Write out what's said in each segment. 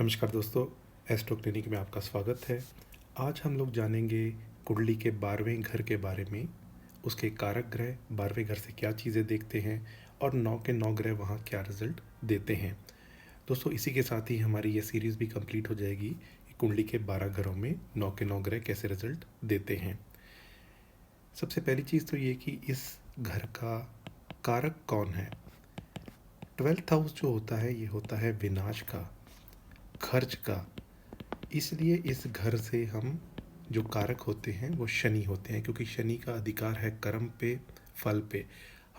नमस्कार दोस्तों, astro clinic में आपका स्वागत है। आज हम लोग जानेंगे कुंडली के 12वें घर के बारे में, उसके कारक ग्रह 12वें घर से क्या चीज़ें देखते हैं और 9 के 9 ग्रह वहाँ क्या रिजल्ट देते हैं। दोस्तों, इसी के साथ ही हमारी ये सीरीज़ भी कंप्लीट हो जाएगी कि कुंडली के 12 घरों में 9 के 9 ग्रह कैसे रिजल्ट देते हैं। सबसे पहली चीज़ तो ये कि इस घर का कारक कौन है। 12th हाउस जो होता है ये होता है विनाश का, खर्च का। इसलिए इस घर से हम जो कारक होते हैं वो शनि होते हैं, क्योंकि शनि का अधिकार है कर्म पे, फल पे।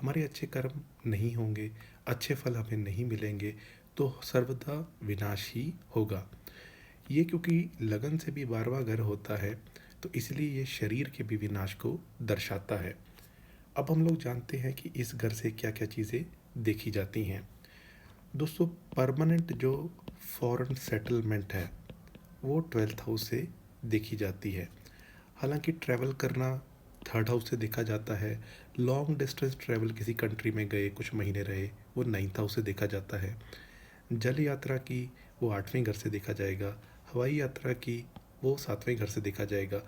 हमारे अच्छे कर्म नहीं होंगे, अच्छे फल हमें नहीं मिलेंगे तो सर्वदा विनाश ही होगा। ये क्योंकि लगन से भी 12वां घर होता है तो इसलिए ये शरीर के भी विनाश को दर्शाता है। अब हम लोग जानते हैं कि इस घर से क्या क्या चीज़ें देखी जाती हैं। दोस्तों, परमानेंट जो फॉरेन सेटलमेंट है वो 12th हाउस से देखी जाती है। हालांकि ट्रैवल करना 3rd हाउस से देखा जाता है। लॉन्ग डिस्टेंस ट्रैवल किसी कंट्री में गए, कुछ महीने रहे, वो 9th हाउस से देखा जाता है। जल यात्रा की वो 8वें घर से देखा जाएगा। हवाई यात्रा की वो 7वें घर से देखा जाएगा।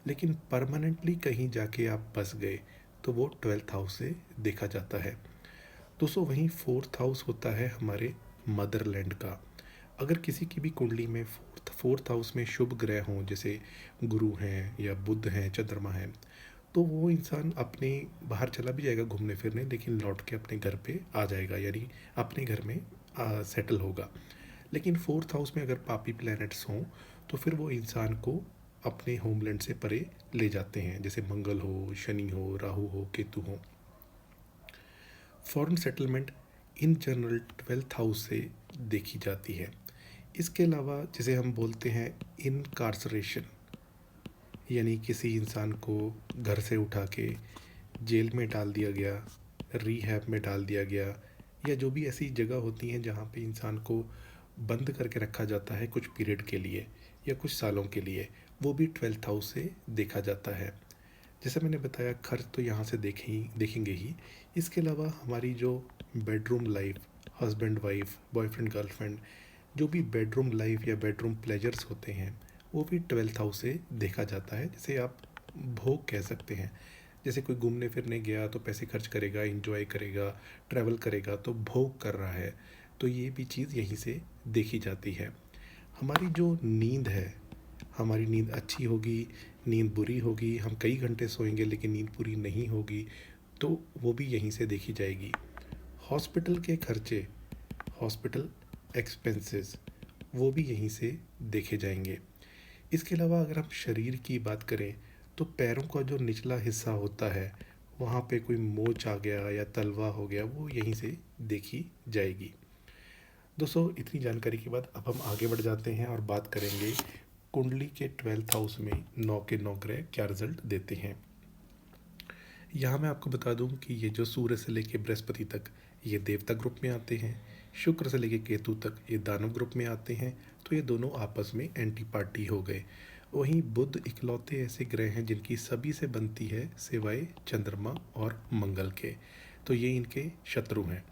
लेकिन परमानेंटली कहीं जाके आप बस गए तो वो 12th हाउस से देखा जाता है। दोस्तों, वहीं 4th हाउस होता है हमारे मदरलैंड का। अगर किसी की भी कुंडली में फोर्थ हाउस में शुभ ग्रह हों, जैसे गुरु हैं या बुध हैं, चंद्रमा हैं, तो वो इंसान अपने बाहर चला भी जाएगा घूमने फिरने, लेकिन लौट के अपने घर पे आ जाएगा, यानी अपने घर में सेटल होगा। लेकिन फोर्थ हाउस में अगर पापी प्लैनेट्स हों तो फिर वो इंसान को अपने होमलैंड से परे ले जाते हैं, जैसे मंगल हो, शनि हो, राहु हो, केतु हो। Foreign settlement in general 12th house से देखी जाती है। इसके अलावा जिसे हम बोलते हैं इनकार्सरेशन, यानी किसी इंसान को घर से उठा के जेल में डाल दिया गया, रीहैब में डाल दिया गया, या जो भी ऐसी जगह होती हैं जहाँ पे इंसान को बंद करके रखा जाता है कुछ पीरियड के लिए या कुछ सालों के लिए, वो भी 12th हाउस से देखा जाता है। जैसे मैंने बताया, खर्च तो यहाँ से देखेंगे ही। इसके अलावा हमारी जो bedroom life, husband wife, boyfriend girlfriend, जो भी बेडरूम लाइफ या बेडरूम प्लेजर्स होते हैं वो भी 12th हाउस से देखा जाता है। जैसे आप भोग कह सकते हैं। जैसे कोई घूमने फिरने गया तो पैसे खर्च करेगा, इंजॉय करेगा, ट्रैवल करेगा, तो भोग कर रहा है, तो ये भी चीज़ यहीं से देखी जाती है। हमारी जो नींद है, हमारी नींद अच्छी होगी, नींद बुरी होगी, हम कई घंटे सोएंगे लेकिन नींद पूरी नहीं होगी, तो वो भी यहीं से देखी जाएगी। हॉस्पिटल के खर्चे, हॉस्पिटल एक्सपेंसेस, वो भी यहीं से देखे जाएंगे। इसके अलावा अगर हम शरीर की बात करें तो पैरों का जो निचला हिस्सा होता है वहाँ पे कोई मोच आ गया या तलवा हो गया, वो यहीं से देखी जाएगी। दोस्तों, इतनी जानकारी के बाद अब हम आगे बढ़ जाते हैं और बात करेंगे कुंडली के 12th हाउस में 9 के 9 ग्रह क्या रिजल्ट देते हैं। यहाँ मैं आपको बता दूं कि ये जो सूर्य से लेके बृहस्पति तक ये देवता ग्रुप में आते हैं, शुक्र से लेके केतु तक ये दानव ग्रुप में आते हैं, तो ये दोनों आपस में एंटी पार्टी हो गए। वहीं बुध इकलौते ऐसे ग्रह हैं जिनकी सभी से बनती है सिवाय चंद्रमा और मंगल के, तो ये इनके शत्रु हैं।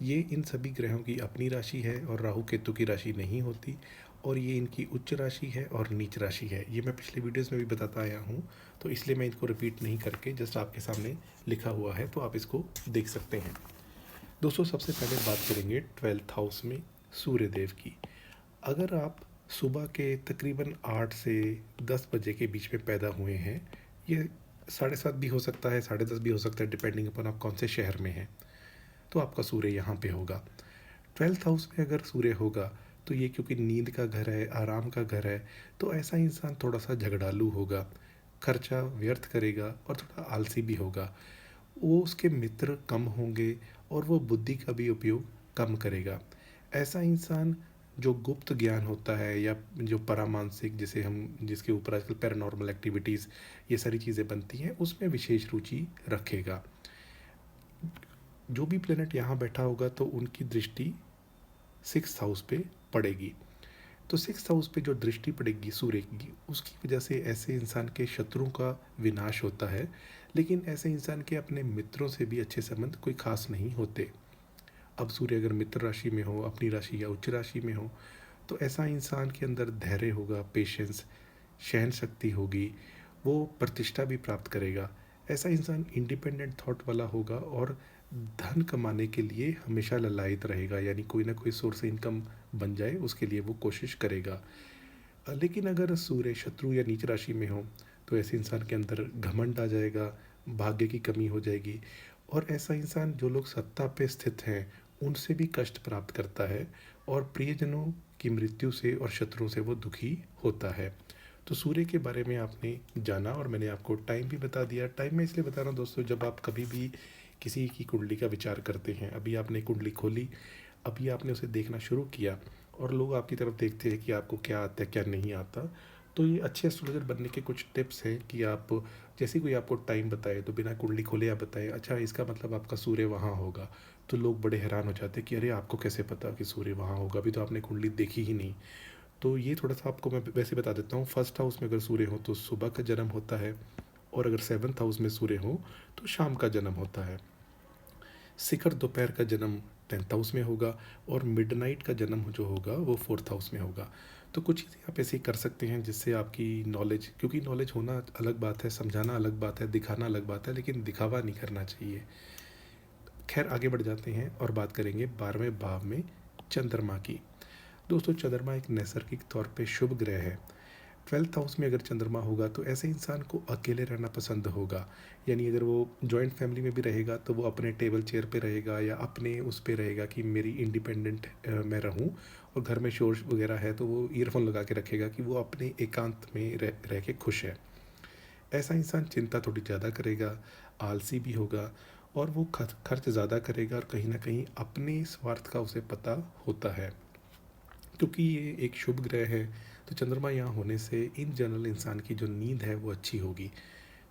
ये इन सभी ग्रहों की अपनी राशि है और राहु केतु की राशि नहीं होती, और ये इनकी उच्च राशि है और नीच राशि है। ये मैं पिछले वीडियोस में भी बताता आया हूँ, तो इसलिए मैं इनको रिपीट नहीं करके जस्ट आपके सामने लिखा हुआ है, तो आप इसको देख सकते हैं। दोस्तों, सबसे पहले बात करेंगे 12th हाउस में सूर्य देव की। अगर आप सुबह के तकरीबन 8 से 10 बजे के बीच में पैदा हुए हैं, ये 7:30 भी हो सकता है, 10:30 भी हो सकता है, डिपेंडिंग अपन आप कौन से शहर में हैं, तो आपका सूर्य यहाँ पे होगा। 12th हाउस में अगर सूर्य होगा तो ये क्योंकि नींद का घर है, आराम का घर है, तो ऐसा इंसान थोड़ा सा झगड़ालू होगा, खर्चा व्यर्थ करेगा और थोड़ा आलसी भी होगा। वो उसके मित्र कम होंगे और वो बुद्धि का भी उपयोग कम करेगा। ऐसा इंसान जो गुप्त ज्ञान होता है या जो परामानसिक, जिसे हम जिसके ऊपर आजकल पैरानॉर्मल एक्टिविटीज़ ये सारी चीज़ें बनती हैं, उसमें विशेष रुचि रखेगा। जो भी प्लेनेट यहाँ बैठा होगा तो उनकी दृष्टि 6th हाउस पे पड़ेगी। तो 6th हाउस पे जो दृष्टि पड़ेगी सूर्य की, उसकी वजह से ऐसे इंसान के शत्रुओं का विनाश होता है, लेकिन ऐसे इंसान के अपने मित्रों से भी अच्छे संबंध कोई खास नहीं होते। अब सूर्य अगर मित्र राशि में हो, अपनी राशि या उच्च राशि में हो, तो ऐसा इंसान के अंदर धैर्य होगा, पेशेंस, सहन शक्ति होगी, वो प्रतिष्ठा भी प्राप्त करेगा। ऐसा इंसान इंडिपेंडेंट थॉट वाला होगा और धन कमाने के लिए हमेशा ललायत रहेगा, यानी कोई ना कोई सोर्स इनकम बन जाए उसके लिए वो कोशिश करेगा। लेकिन अगर सूर्य शत्रु या नीच राशि में हो तो ऐसे इंसान के अंदर घमंड आ जाएगा, भाग्य की कमी हो जाएगी, और ऐसा इंसान जो लोग सत्ता पे स्थित हैं उनसे भी कष्ट प्राप्त करता है, और प्रियजनों की मृत्यु से और शत्रुओं से वो दुखी होता है। तो सूर्य के बारे में आपने जाना और मैंने आपको टाइम भी बता दिया। टाइम मैं इसलिए बता रहा हूँ दोस्तों, जब आप कभी भी किसी की कुंडली का विचार करते हैं, अभी आपने कुंडली खोली, अभी आपने उसे देखना शुरू किया और लोग आपकी तरफ देखते हैं कि आपको क्या आता है क्या नहीं आता, तो ये अच्छे एस्ट्रोलॉजर बनने के कुछ टिप्स हैं कि आप जैसे कोई आपको टाइम बताए तो बिना कुंडली खोले आप बताएं अच्छा इसका मतलब आपका सूर्य वहाँ होगा, तो लोग बड़े हैरान हो जाते हैं कि अरे आपको कैसे पता कि सूर्य वहाँ होगा, अभी तो आपने कुंडली देखी ही नहीं। तो ये थोड़ा सा आपको मैं वैसे बता देता हूँ। फर्स्ट हाउस में अगर सूर्य हो तो सुबह का जन्म होता है, और अगर सेवन्थ हाउस में सूर्य हो तो शाम का जन्म होता है। शिखर दोपहर का जन्म टेंथ हाउस में होगा, और मिडनाइट का जन्म जो होगा वो फोर्थ हाउस में होगा। तो कुछ चीज़ें आप ऐसे ही कर सकते हैं जिससे आपकी नॉलेज, क्योंकि नॉलेज होना अलग बात है, समझाना अलग बात है, दिखाना अलग बात है, लेकिन दिखावा नहीं करना चाहिए। खैर आगे बढ़ जाते हैं और बात करेंगे 12वें भाव में चंद्रमा की। दोस्तों चंद्रमा एक नैसर्गिक तौर पे शुभ ग्रह है। ट्वेल्थ हाउस में अगर चंद्रमा होगा तो ऐसे इंसान को अकेले रहना पसंद होगा, यानी अगर वो जॉइंट फैमिली में भी रहेगा तो वो अपने टेबल चेयर पे रहेगा या अपने उस पे रहेगा कि मेरी इंडिपेंडेंट मैं रहूं, और घर में शोर वगैरह है तो वो ईयरफोन लगा के रखेगा कि वो अपने एकांत में रह के खुश है। ऐसा इंसान चिंता थोड़ी ज़्यादा करेगा, आलसी भी होगा, और वो खर्च ज़्यादा करेगा, और कहीं ना कहीं अपने स्वार्थ का उसे पता होता है। क्योंकि ये एक शुभ ग्रह है तो चंद्रमा यहाँ होने से इन जनरल इंसान की जो नींद है वो अच्छी होगी।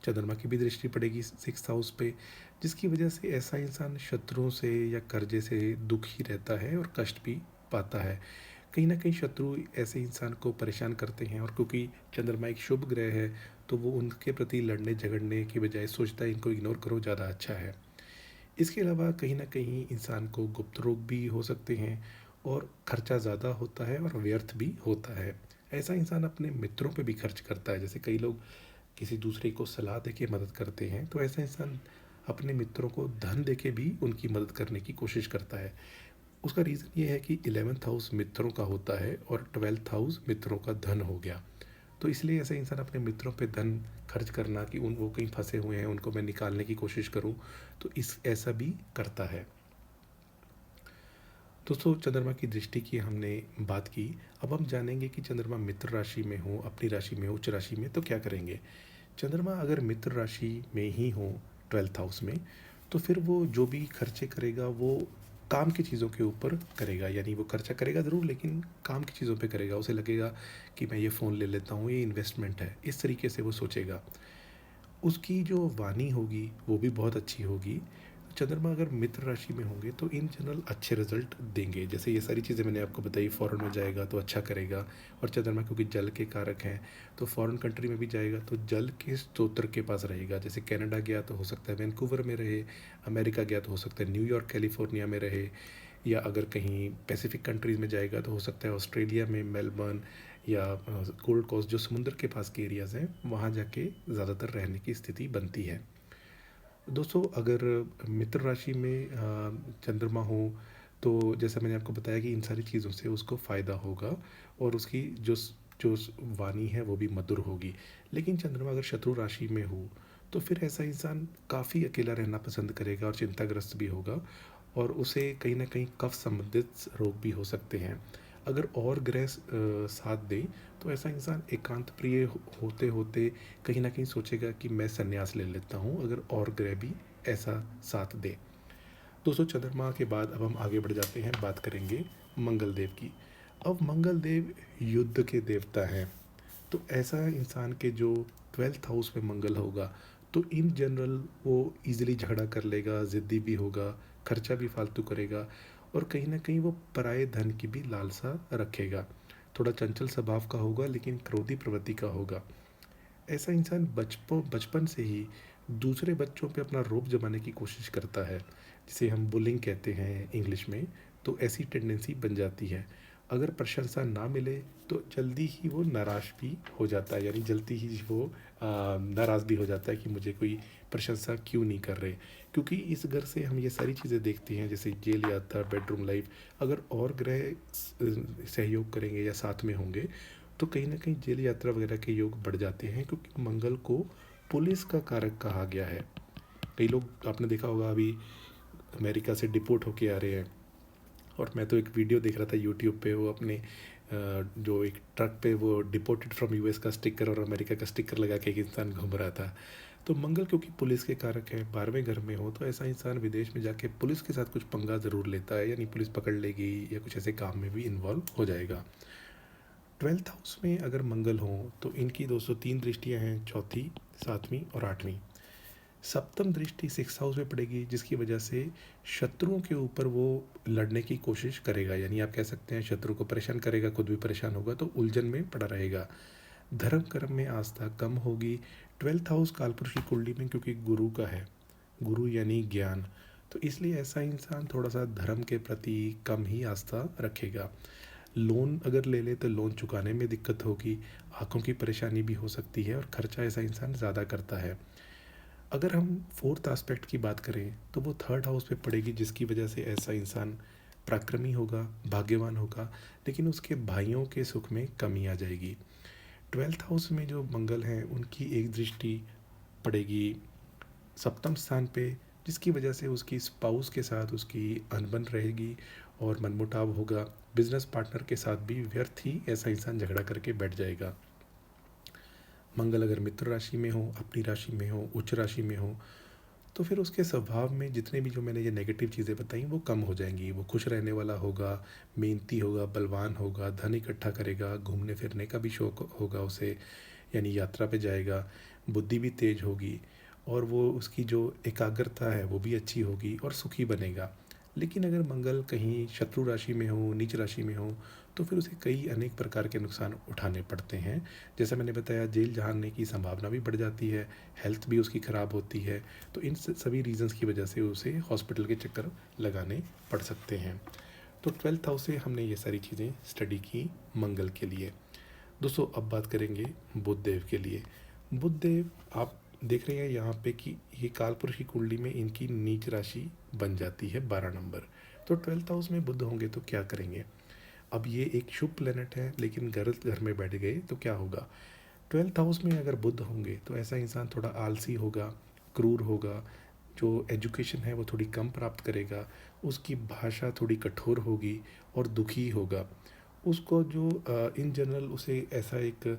चंद्रमा की भी दृष्टि पड़ेगी सिक्स हाउस पे, जिसकी वजह से ऐसा इंसान शत्रुओं से या कर्जे से दुखी रहता है और कष्ट भी पाता है। कहीं ना कहीं शत्रु ऐसे इंसान को परेशान करते हैं, और क्योंकि चंद्रमा एक शुभ ग्रह है तो वो उनके प्रति लड़ने झगड़ने की बजाय सोचता है इनको इग्नोर करो, ज़्यादा अच्छा है। इसके अलावा कहीं न कहीं इंसान को गुप्त रोग भी हो सकते हैं, और खर्चा ज़्यादा होता है और व्यर्थ भी होता है। ऐसा इंसान अपने मित्रों पे भी खर्च करता है, जैसे कई लोग किसी दूसरे को सलाह देके मदद करते हैं, तो ऐसा इंसान अपने मित्रों को धन देके भी उनकी मदद करने की कोशिश करता है। उसका रीज़न ये है कि 11th हाउस मित्रों का होता है और 12th हाउस मित्रों का धन हो गया। तो इसलिए ऐसा इंसान अपने मित्रों पे धन खर्च करना कि उन वो कहीं फंसे हुए हैं उनको मैं निकालने की कोशिश करूं, तो इस ऐसा भी करता है। दोस्तों चंद्रमा की दृष्टि की हमने बात की, अब हम जानेंगे कि चंद्रमा मित्र राशि में हो, अपनी राशि में हो, उच्च राशि में, तो क्या करेंगे। चंद्रमा अगर मित्र राशि में ही हो ट्वेल्थ हाउस में, तो फिर वो जो भी खर्चे करेगा वो काम की चीज़ों के ऊपर करेगा, यानी वो खर्चा करेगा ज़रूर लेकिन काम की चीज़ों पे करेगा। उसे लगेगा कि मैं ये फ़ोन ले लेता हूँ, ये इन्वेस्टमेंट है, इस तरीके से वो सोचेगा। उसकी जो वाणी होगी वो भी बहुत अच्छी होगी। चंद्रमा अगर मित्र राशि में होंगे तो इन जनरल अच्छे रिजल्ट देंगे, जैसे ये सारी चीज़ें मैंने आपको बताई, फॉरेन में जाएगा तो अच्छा करेगा, और चंद्रमा क्योंकि जल के कारक हैं तो फॉरेन कंट्री में भी जाएगा तो जल के स्रोत्र के पास रहेगा। जैसे कनाडा गया तो हो सकता है वैंकूवर में रहे, अमेरिका गया तो हो सकता है न्यूयॉर्क कैलिफोर्निया में रहे, या अगर कहीं पैसिफिक कंट्रीज़ में जाएगा तो हो सकता है ऑस्ट्रेलिया में मेलबर्न या गोल्ड कोस्ट जो समुद्र के पास के एरियाज़ हैं वहाँ जाके ज़्यादातर रहने की स्थिति बनती है। दोस्तों अगर मित्र राशि में चंद्रमा हो तो जैसा मैंने आपको बताया कि इन सारी चीज़ों से उसको फ़ायदा होगा, और उसकी जो वाणी है वो भी मधुर होगी। लेकिन चंद्रमा अगर शत्रु राशि में हो तो फिर ऐसा इंसान काफ़ी अकेला रहना पसंद करेगा और चिंताग्रस्त भी होगा, और उसे कहीं ना कहीं कफ संबंधित रोग भी हो सकते हैं। अगर और ग्रह साथ दें तो ऐसा इंसान एकांत प्रिय होते होते कहीं ना कहीं सोचेगा कि मैं संन्यास ले लेता हूँ, अगर और ग्रह भी ऐसा साथ दे। दोस्तों चंद्रमा के बाद अब हम आगे बढ़ जाते हैं, बात करेंगे मंगल देव की। अब मंगल देव युद्ध के देवता हैं, तो ऐसा इंसान के जो ट्वेल्थ हाउस में मंगल होगा तो इन जनरल वो इजीली झगड़ा कर लेगा, ज़िद्दी भी होगा, खर्चा भी फालतू करेगा, और कहीं ना कहीं वो पराये धन की भी लालसा रखेगा। थोड़ा चंचल स्वभाव का होगा लेकिन क्रोधी प्रवृत्ति का होगा। ऐसा इंसान बचपन से ही दूसरे बच्चों पे अपना रोब जमाने की कोशिश करता है, जिसे हम बुलिंग कहते हैं इंग्लिश में। तो ऐसी टेंडेंसी बन जाती है, अगर प्रशंसा ना मिले तो जल्दी ही वो नाराज़ भी हो जाता है, यानी जल्दी ही वो नाराज़ भी हो जाता है कि मुझे कोई प्रशंसा क्यों नहीं कर रहे। क्योंकि इस घर से हम ये सारी चीज़ें देखते हैं, जैसे जेल यात्रा, बेडरूम लाइफ, अगर और ग्रह सहयोग करेंगे या साथ में होंगे तो कहीं ना कहीं जेल यात्रा वगैरह के योग बढ़ जाते हैं, क्योंकि मंगल को पुलिस का कारक कहा गया है। कई लोग आपने देखा होगा अभी अमेरिका से डिपोर्ट होके आ रहे हैं, और मैं तो एक वीडियो देख रहा था यूट्यूब पे, वो अपने जो एक ट्रक पे वो डिपोर्टेड फ्रॉम यूएस का स्टिकर और अमेरिका का स्टिकर लगा के एक इंसान घूम रहा था। तो मंगल क्योंकि पुलिस के कारक है, 12वें घर में हो, तो ऐसा इंसान विदेश में जाके पुलिस के साथ कुछ पंगा ज़रूर लेता है, यानी पुलिस पकड़ लेगी या कुछ ऐसे काम में भी इन्वॉल्व हो जाएगा। 12th हाउस में अगर मंगल हो तो इनकी 203 दृष्टियाँ हैं, चौथी, सातवीं और आठवीं। सप्तम दृष्टि 6th हाउस में पड़ेगी, जिसकी वजह से शत्रुओं के ऊपर वो लड़ने की कोशिश करेगा, यानी आप कह सकते हैं शत्रु को परेशान करेगा, खुद भी परेशान होगा, तो उलझन में पड़ा रहेगा। धर्म कर्म में आस्था कम होगी। 12th हाउस कालपुरुष की कुंडली में क्योंकि गुरु का है, गुरु यानी ज्ञान, तो इसलिए ऐसा इंसान थोड़ा सा धर्म के प्रति कम ही आस्था रखेगा। लोन अगर ले ले तो लोन चुकाने में दिक्कत होगी, आँखों की परेशानी भी हो सकती है, और खर्चा ऐसा इंसान ज़्यादा करता है। अगर हम फोर्थ एस्पेक्ट की बात करें तो वो 3rd हाउस पे पड़ेगी, जिसकी वजह से ऐसा इंसान पराक्रमी होगा, भाग्यवान होगा, लेकिन उसके भाइयों के सुख में कमी आ जाएगी। 12th हाउस में जो मंगल हैं उनकी एक दृष्टि पड़ेगी सप्तम स्थान पे, जिसकी वजह से उसकी स्पाउस के साथ उसकी अनबन रहेगी और मनमुटाव होगा। बिजनेस पार्टनर के साथ भी व्यर्थ ही ऐसा इंसान झगड़ा करके बैठ जाएगा। मंगल अगर मित्र राशि में हो, अपनी राशि में हो, उच्च राशि में हो, तो फिर उसके स्वभाव में जितने भी जो मैंने ये नेगेटिव चीज़ें बताई वो कम हो जाएंगी। वो खुश रहने वाला होगा, मेहनती होगा, बलवान होगा, धन इकट्ठा करेगा, घूमने फिरने का भी शौक होगा उसे, यानी यात्रा पे जाएगा, बुद्धि भी तेज होगी, और वो उसकी जो एकाग्रता है वो भी अच्छी होगी और सुखी बनेगा। लेकिन अगर मंगल कहीं शत्रु राशि में हो, नीच राशि में हो, तो फिर उसे कई अनेक प्रकार के नुकसान उठाने पड़ते हैं। जैसा मैंने बताया, जेल जाने की संभावना भी बढ़ जाती है, हेल्थ भी उसकी ख़राब होती है, तो इन सभी रीजंस की वजह से उसे हॉस्पिटल के चक्कर लगाने पड़ सकते हैं। तो 12th हाउस से हमने ये सारी चीज़ें स्टडी की मंगल के लिए। दोस्तों अब बात करेंगे बुध देव के लिए। बुध देव आप देख रहे हैं यहाँ पे कि ये कालपुरुष की कुंडली में इनकी नीच राशि बन जाती है 12 नंबर। तो 12th हाउस में बुध होंगे तो क्या करेंगे। अब ये एक शुभ प्लेनेट है, लेकिन गलत घर में बैठ गए तो क्या होगा। 12th हाउस में अगर बुध होंगे तो ऐसा इंसान थोड़ा आलसी होगा, क्रूर होगा, जो एजुकेशन है वो थोड़ी कम प्राप्त करेगा, उसकी भाषा थोड़ी कठोर होगी और दुखी होगा। उसको जो इन जनरल उसे ऐसा एक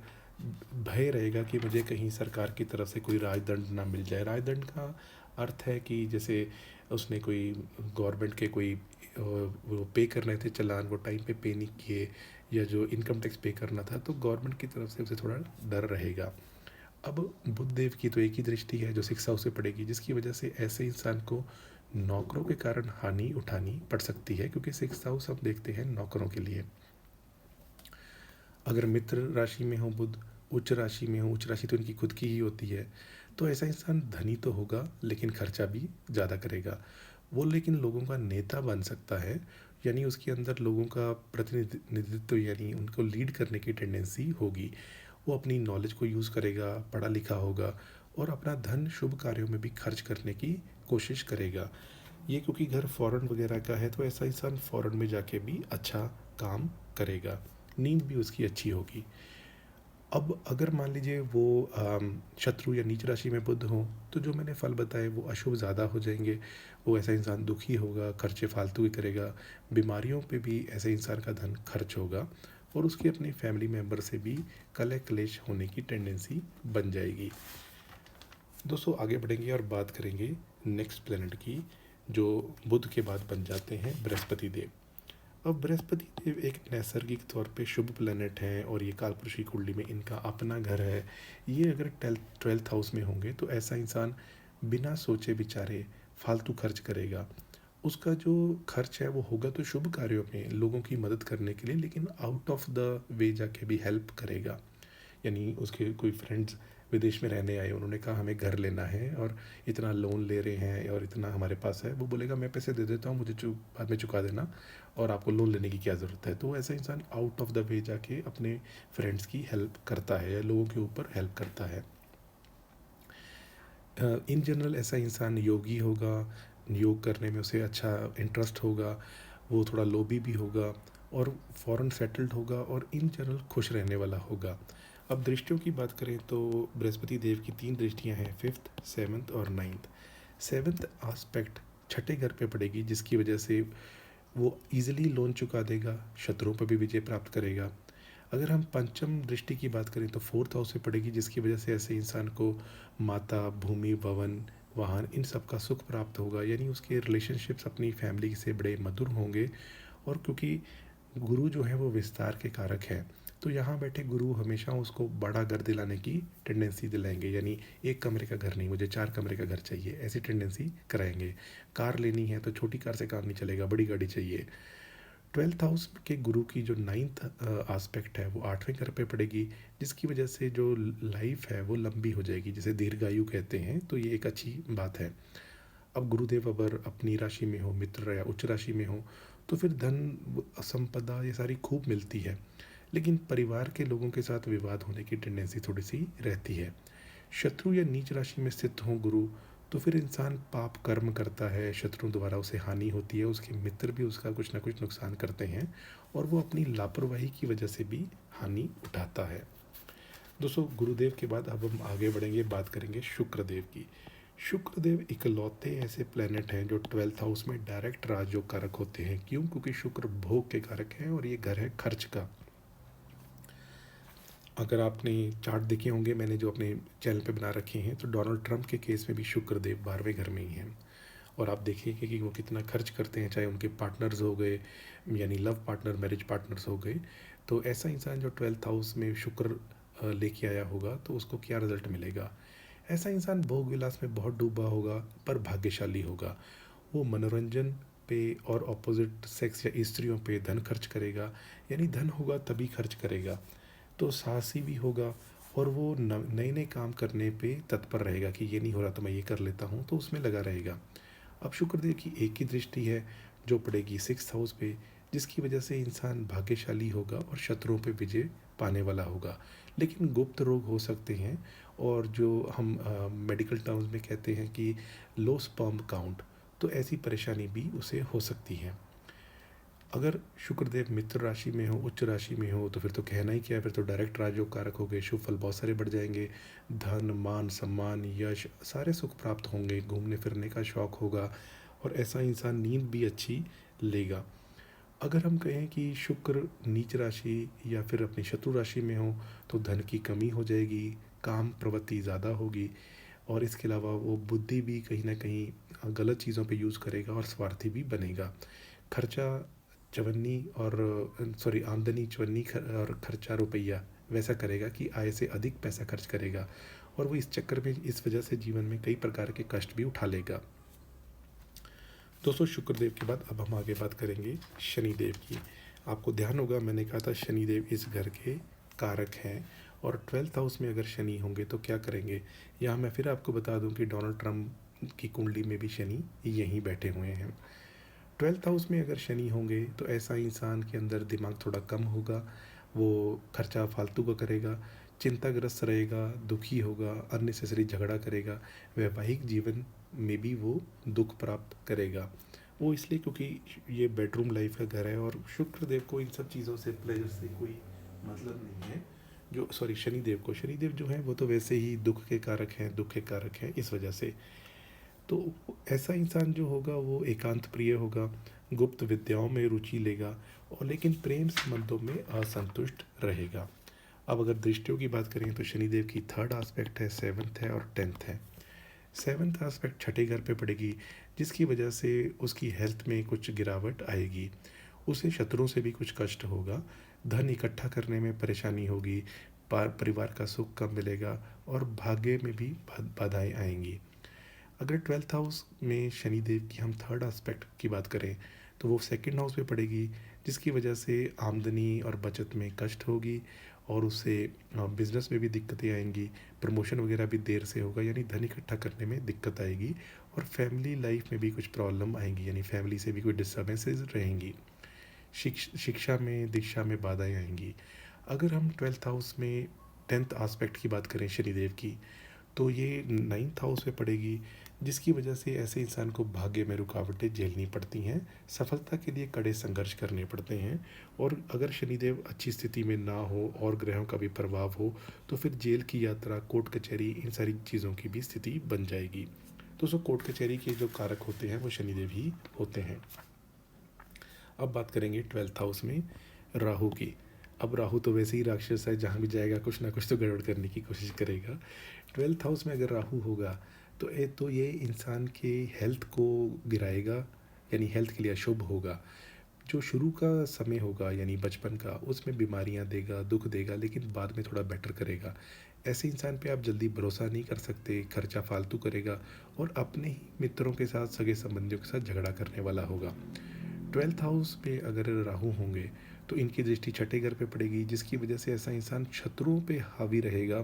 भय रहेगा कि मुझे कहीं सरकार की तरफ से कोई राजदंड ना मिल जाए। राजदंड का अर्थ है कि जैसे उसने कोई गवर्नमेंट के कोई वो पे करने थे चालान, वो टाइम पे पे नहीं किए, या जो इनकम टैक्स पे करना था, तो गवर्नमेंट की तरफ से उसे थोड़ा डर रहेगा। अब बुध देव की तो एक ही दृष्टि है जो 6th हाउस से पड़ेगी, जिसकी वजह से ऐसे इंसान को नौकरों के कारण हानि उठानी पड़ सकती है, क्योंकि 6th हाउस हम देखते हैं नौकरों के लिए। अगर मित्र राशि में हो बुध, उच्च राशि में हो, उच्च राशि तो इनकी खुद की ही होती है, तो ऐसा इंसान धनी तो होगा लेकिन खर्चा भी ज़्यादा करेगा। वो लेकिन लोगों का नेता बन सकता है, यानी उसके अंदर लोगों का प्रतिनिधित्व यानी उनको लीड करने की टेंडेंसी होगी। वो अपनी नॉलेज को यूज़ करेगा, पढ़ा लिखा होगा, और अपना धन शुभ कार्यों में भी खर्च करने की कोशिश करेगा। ये क्योंकि घर फॉरेन वगैरह का है, तो ऐसा इंसान फॉरेन में जाके भी अच्छा काम करेगा, नींद भी उसकी अच्छी होगी। अब अगर मान लीजिए वो शत्रु या नीच राशि में बुध हो, तो जो मैंने फल बताए वो अशुभ ज़्यादा हो जाएंगे। वो ऐसा इंसान दुखी होगा, खर्चे फालतू ही करेगा, बीमारियों पे भी ऐसे इंसान का धन खर्च होगा, और उसकी अपनी फैमिली मेम्बर से भी कलह क्लेश होने की टेंडेंसी बन जाएगी। दोस्तों आगे बढ़ेंगे और बात करेंगे नेक्स्ट प्लेनेट की, जो बुध के बाद बन जाते हैं बृहस्पति देव। अब बृहस्पति देव एक नैसर्गिक तौर पे शुभ प्लेनेट हैं, और ये कालपुरुष की कुंडली में इनका अपना घर है। ये अगर 12th हाउस में होंगे तो ऐसा इंसान बिना सोचे विचारे फालतू खर्च करेगा। उसका जो खर्च है वो होगा तो शुभ कार्यों में, लोगों की मदद करने के लिए, लेकिन आउट ऑफ द वे जाके भी हेल्प करेगा। यानी उसके कोई फ्रेंड्स विदेश में रहने आए, उन्होंने कहा हमें घर लेना है और इतना लोन ले रहे हैं और इतना हमारे पास है, वो बोलेगा मैं पैसे दे देता हूँ, मुझे बाद में चुका देना, और आपको लोन लेने की क्या ज़रूरत है। तो ऐसा इंसान आउट ऑफ द वे जाके अपने फ्रेंड्स की हेल्प करता है या लोगों के ऊपर हेल्प करता है। इन जनरल ऐसा इंसान योगी होगा, योग करने में उसे अच्छा इंटरेस्ट होगा, वो थोड़ा लोभी भी होगा और फॉरेन सेटल्ड होगा और इन जनरल खुश रहने वाला होगा। अब दृष्टियों की बात करें तो बृहस्पति देव की 3 दृष्टियां हैं, 5th, 7th और 9th। 7th आस्पेक्ट छठे घर पे पड़ेगी, जिसकी वजह से वो ईजिली लोन चुका देगा, शत्रुओं पर भी विजय प्राप्त करेगा। अगर हम पंचम दृष्टि की बात करें तो 4th हाउस से पड़ेगी, जिसकी वजह से ऐसे इंसान को माता, भूमि, भवन, वाहन इन सब का सुख प्राप्त होगा, यानी उसके रिलेशनशिप्स अपनी फैमिली से बड़े मधुर होंगे। और क्योंकि गुरु जो है वो विस्तार के कारक है, तो यहाँ बैठे गुरु हमेशा उसको बड़ा घर दिलाने की टेंडेंसी दिलाएंगे, यानी एक कमरे का घर नहीं, मुझे 4 कमरे का घर चाहिए, ऐसी टेंडेंसी कराएंगे। कार लेनी है तो छोटी कार से काम नहीं चलेगा, बड़ी गाड़ी चाहिए। 12th हाउस के गुरु की जो 9th आस्पेक्ट है वो 8वें घर पे पड़ेगी, जिसकी वजह से जो लाइफ है वो लंबी हो जाएगी, जिसे दीर्घायु कहते हैं, तो ये एक अच्छी बात है। अब गुरुदेव अगर अपनी राशि में हो, मित्र या उच्च राशि में हो, तो फिर धन, संपदा ये सारी खूब मिलती है, लेकिन परिवार के लोगों के साथ विवाद होने की टेंडेंसी थोड़ी सी रहती है। शत्रु या नीच राशि में स्थित हो गुरु, तो फिर इंसान पाप कर्म करता है, शत्रुओं द्वारा उसे हानि होती है, उसके मित्र भी उसका कुछ ना कुछ नुकसान करते हैं और वो अपनी लापरवाही की वजह से भी हानि उठाता है। दोस्तों, गुरुदेव के बाद अब हम आगे बढ़ेंगे, बात करेंगे शुक्रदेव की। शुक्रदेव इकलौते ऐसे प्लेनेट हैं जो 12th हाउस में डायरेक्ट राजयोग कारक होते हैं। क्यों? क्योंकि शुक्र भोग के कारक हैं और ये घर है खर्च का। अगर आपने चार्ट देखे होंगे मैंने जो अपने चैनल पे बना रखे हैं, तो डोनाल्ड ट्रंप के केस में भी शुक्रदेव 12वें घर में ही हैं। और आप देखिए कि वो कितना खर्च करते हैं, चाहे उनके पार्टनर्स हो गए, यानी लव पार्टनर, मैरिज पार्टनर्स हो गए। तो ऐसा इंसान जो 12th हाउस में शुक्र लेके आया होगा, तो उसको क्या रिजल्ट मिलेगा? ऐसा इंसान भोग विलास में बहुत डूबा होगा, पर भाग्यशाली होगा। वो मनोरंजन पे और ऑपोजिट सेक्स या स्त्रियों पे धन खर्च करेगा, यानी धन होगा तभी खर्च करेगा। तो साहसी भी होगा और वो नए नए काम करने पे तत्पर रहेगा कि ये नहीं हो रहा तो मैं ये कर लेता हूँ, तो उसमें लगा रहेगा। अब शुक्रदेव की एक ही दृष्टि है जो पड़ेगी 6th हाउस पे, जिसकी वजह से इंसान भाग्यशाली होगा और शत्रुओं पे विजय पाने वाला होगा। लेकिन गुप्त रोग हो सकते हैं, और जो हम मेडिकल टर्म्स में कहते हैं कि लो स्पर्म काउंट, तो ऐसी परेशानी भी उसे हो सकती है। अगर शुक्रदेव मित्र राशि में हो, उच्च राशि में हो, तो फिर तो कहना ही क्या है, फिर तो डायरेक्ट राजयोग कारक हो गए, शुभ फल बहुत सारे बढ़ जाएंगे, धन, मान, सम्मान, यश, सारे सुख प्राप्त होंगे, घूमने फिरने का शौक होगा और ऐसा इंसान नींद भी अच्छी लेगा। अगर हम कहें कि शुक्र नीच राशि या फिर अपनी शत्रु राशि में हो, तो धन की कमी हो जाएगी, काम प्रवृत्ति ज़्यादा होगी और इसके अलावा वो बुद्धि भी कहीं ना कहीं गलत चीज़ों पे यूज़ करेगा और स्वार्थी भी बनेगा। खर्चा चवन्नी और सॉरी आमदनी चवन्नी और खर्चा रुपया वैसा करेगा कि आय से अधिक पैसा खर्च करेगा, और वो इस चक्कर में, इस वजह से जीवन में कई प्रकार के कष्ट भी उठा लेगा। दोस्तों, शुक्रदेव के बाद अब हम आगे बात करेंगे शनिदेव की। आपको ध्यान होगा मैंने कहा था शनिदेव इस घर के कारक हैं, और 12th हाउस में अगर शनि होंगे तो क्या करेंगे। यहाँ मैं फिर आपको बता दूं कि डोनाल्ड ट्रंप की कुंडली में भी शनि यहीं बैठे हुए हैं। 12th हाउस में अगर शनि होंगे तो ऐसा इंसान के अंदर दिमाग थोड़ा कम होगा, वो खर्चा फालतू का करेगा, चिंताग्रस्त रहेगा, दुखी होगा, अननेसेसरी झगड़ा करेगा, वैवाहिक जीवन में भी वो दुख प्राप्त करेगा। वो इसलिए क्योंकि ये बेडरूम लाइफ का घर है और शुक्रदेव को इन सब चीज़ों से, प्लेजर से कोई मतलब नहीं है। जो सॉरी शनिदेव को, शनिदेव जो है वो तो वैसे ही दुख के कारक हैं, दुख के कारक हैं, इस वजह से। तो ऐसा इंसान जो होगा वो एकांत प्रिय होगा, गुप्त विद्याओं में रुचि लेगा और लेकिन प्रेम संबंधों में असंतुष्ट रहेगा। अब अगर दृष्टियों की बात करें तो शनिदेव की 3rd आस्पेक्ट है, 7th है और 10th है। 7th आस्पेक्ट छठे घर पे पड़ेगी, जिसकी वजह से उसकी हेल्थ में कुछ गिरावट आएगी, उसे शत्रुओं से भी कुछ कष्ट होगा, धन इकट्ठा करने में परेशानी होगी, परिवार का सुख कम मिलेगा और भाग्य में भी बाधाएं आएंगी। अगर 12th हाउस में शनिदेव की हम 3rd आस्पेक्ट की बात करें तो वो 2nd हाउस में पड़ेगी, जिसकी वजह से आमदनी और बचत में कष्ट होगी और उससे बिज़नेस में भी दिक्कतें आएँगी, प्रमोशन वगैरह भी देर से होगा, यानी धन इकट्ठा करने में दिक्कत आएगी और फैमिली लाइफ में भी कुछ प्रॉब्लम आएँगी, यानी फैमिली से भी कोई डिस्टर्बेंसेस रहेंगी। शिक्षा में, दीक्षा में बाधाएँ आएँगी। अगर हम 12th हाउस में 10th एस्पेक्ट की बात करें शनिदेव की, तो ये 9th हाउस में पड़ेगी, जिसकी वजह से ऐसे इंसान को भाग्य में रुकावटें झेलनी पड़ती हैं, सफलता के लिए कड़े संघर्ष करने पड़ते हैं। और अगर शनिदेव अच्छी स्थिति में ना हो और ग्रहों का भी प्रभाव हो, तो फिर जेल की यात्रा, कोर्ट कचहरी, इन सारी चीज़ों की भी स्थिति बन जाएगी। दोस्तों, कोर्ट कचहरी के जो कारक होते हैं वो शनिदेव ही होते हैं। अब बात करेंगे 12th हाउस में राहु की। अब राहु तो वैसे ही राक्षस है, जहाँ भी जाएगा कुछ ना कुछ तो गड़बड़ करने की कोशिश करेगा। 12th हाउस में अगर राहु होगा तो ये इंसान के हेल्थ को गिराएगा, यानी हेल्थ के लिए अशुभ होगा। जो शुरू का समय होगा यानी बचपन का, उसमें बीमारियां देगा, दुख देगा, लेकिन बाद में थोड़ा बेटर करेगा। ऐसे इंसान पे आप जल्दी भरोसा नहीं कर सकते, खर्चा फालतू करेगा और अपने ही मित्रों के साथ, सगे संबंधियों के साथ झगड़ा करने वाला होगा। 12th हाउस में अगर राहु होंगे तो इनकी दृष्टि छठे घर पे पड़ेगी, जिसकी वजह से ऐसा इंसान शत्रुओं पे हावी रहेगा,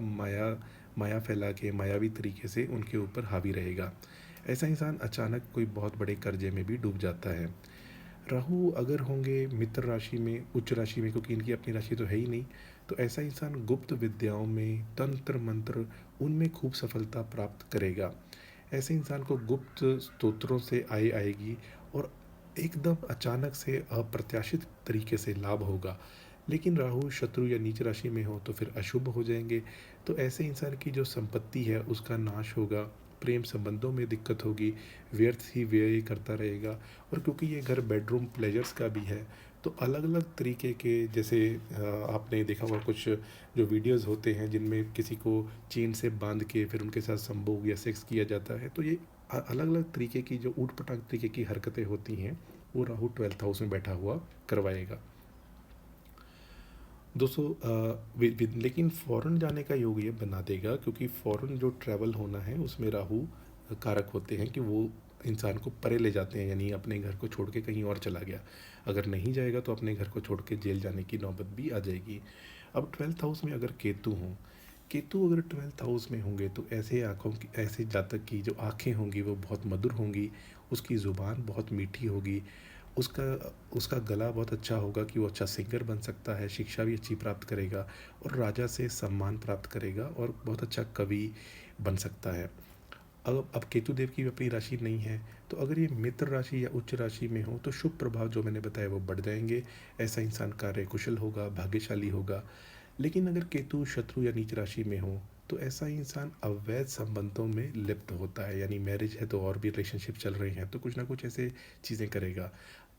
माया फैला के मायावी तरीके से उनके ऊपर हावी रहेगा। ऐसा इंसान अचानक कोई बहुत बड़े कर्जे में भी डूब जाता है। राहु अगर होंगे मित्र राशि में, उच्च राशि में, क्योंकि इनकी अपनी राशि तो है ही नहीं, तो ऐसा इंसान गुप्त विद्याओं में, तंत्र मंत्र, उनमें खूब सफलता प्राप्त करेगा। ऐसे इंसान को गुप्त स्तोत्रों से आय आएगी और एकदम अचानक से अप्रत्याशित तरीके से लाभ होगा। लेकिन राहु शत्रु या नीच राशि में हो तो फिर अशुभ हो जाएंगे। तो ऐसे इंसान की जो संपत्ति है उसका नाश होगा, प्रेम संबंधों में दिक्कत होगी, व्यर्थ ही व्यय करता रहेगा। और क्योंकि ये घर बेडरूम प्लेजर्स का भी है, तो अलग अलग तरीके के, जैसे आपने देखा होगा कुछ जो वीडियोस होते हैं जिनमें किसी को चेन से बांध के फिर उनके साथ संभोग या सेक्स किया जाता है, तो ये अलग अलग तरीके की जो ऊट पटांग तरीके की हरकतें होती हैं वो राहु 12th हाउस में बैठा हुआ करवाएगा। दोस्तों लेकिन फ़ॉरेन जाने का योग ये बना देगा, क्योंकि फ़ॉरेन जो ट्रैवल होना है उसमें राहु कारक होते हैं कि वो इंसान को परे ले जाते हैं, यानी अपने घर को छोड़ के कहीं और चला गया। अगर नहीं जाएगा तो अपने घर को छोड़ के जेल जाने की नौबत भी आ जाएगी। अब 12th हाउस में अगर केतु हों, केतु अगर 12th हाउस में होंगे तो ऐसे जातक की जो आँखें होंगी वो बहुत मधुर होंगी, उसकी ज़ुबान बहुत मीठी होगी, उसका उसका गला बहुत अच्छा होगा कि वो अच्छा सिंगर बन सकता है, शिक्षा भी अच्छी प्राप्त करेगा और राजा से सम्मान प्राप्त करेगा और बहुत अच्छा कवि बन सकता है। अब केतु देव की भी अपनी राशि नहीं है, तो अगर ये मित्र राशि या उच्च राशि में हो तो शुभ प्रभाव जो मैंने बताया वो बढ़ जाएंगे। ऐसा इंसान कार्य कुशल होगा, भाग्यशाली होगा। लेकिन अगर केतु शत्रु या नीच राशि में हो तो ऐसा इंसान अवैध संबंधों में लिप्त होता है, यानी मैरिज है तो और भी रिलेशनशिप चल रहे हैं तो कुछ ना कुछ ऐसे चीज़ें करेगा,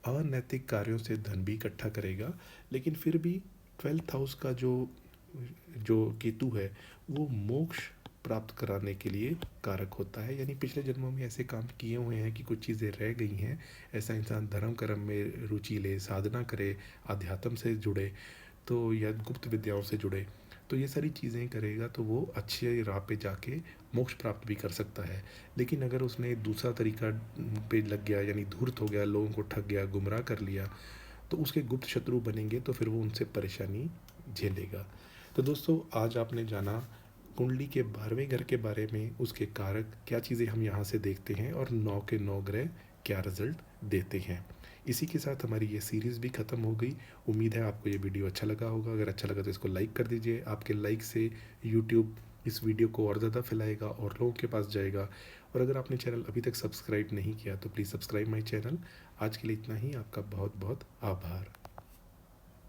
अनैतिक कार्यों से धन भी इकट्ठा करेगा। लेकिन फिर भी 12th हाउस का जो जो केतु है वो मोक्ष प्राप्त कराने के लिए कारक होता है, यानी पिछले जन्मों में ऐसे काम किए हुए हैं कि कुछ चीज़ें रह गई हैं। ऐसा इंसान धर्म कर्म में रुचि ले, साधना करे, आध्यात्म से जुड़े, तो या गुप्त विद्याओं से जुड़े, तो ये सारी चीज़ें करेगा तो वो अच्छे राह पे जाके मोक्ष प्राप्त भी कर सकता है। लेकिन अगर उसने दूसरा तरीका पे लग गया, यानी धूर्त हो गया, लोगों को ठग गया, गुमराह कर लिया, तो उसके गुप्त शत्रु बनेंगे तो फिर वो उनसे परेशानी झेलेगा। तो दोस्तों, आज आपने जाना कुंडली के 12वें घर के बारे में, उसके कारक क्या चीज़ें हम यहाँ से देखते हैं और 9 के 9 ग्रह क्या रिजल्ट देते हैं। इसी के साथ हमारी ये सीरीज़ भी ख़त्म हो गई। उम्मीद है आपको ये वीडियो अच्छा लगा होगा। अगर अच्छा लगा तो इसको लाइक कर दीजिए। आपके लाइक से यूट्यूब इस वीडियो को और ज़्यादा फैलाएगा और लोगों के पास जाएगा। और अगर आपने चैनल अभी तक सब्सक्राइब नहीं किया तो प्लीज़ सब्सक्राइब माई चैनल। आज के लिए इतना ही। आपका बहुत बहुत आभार।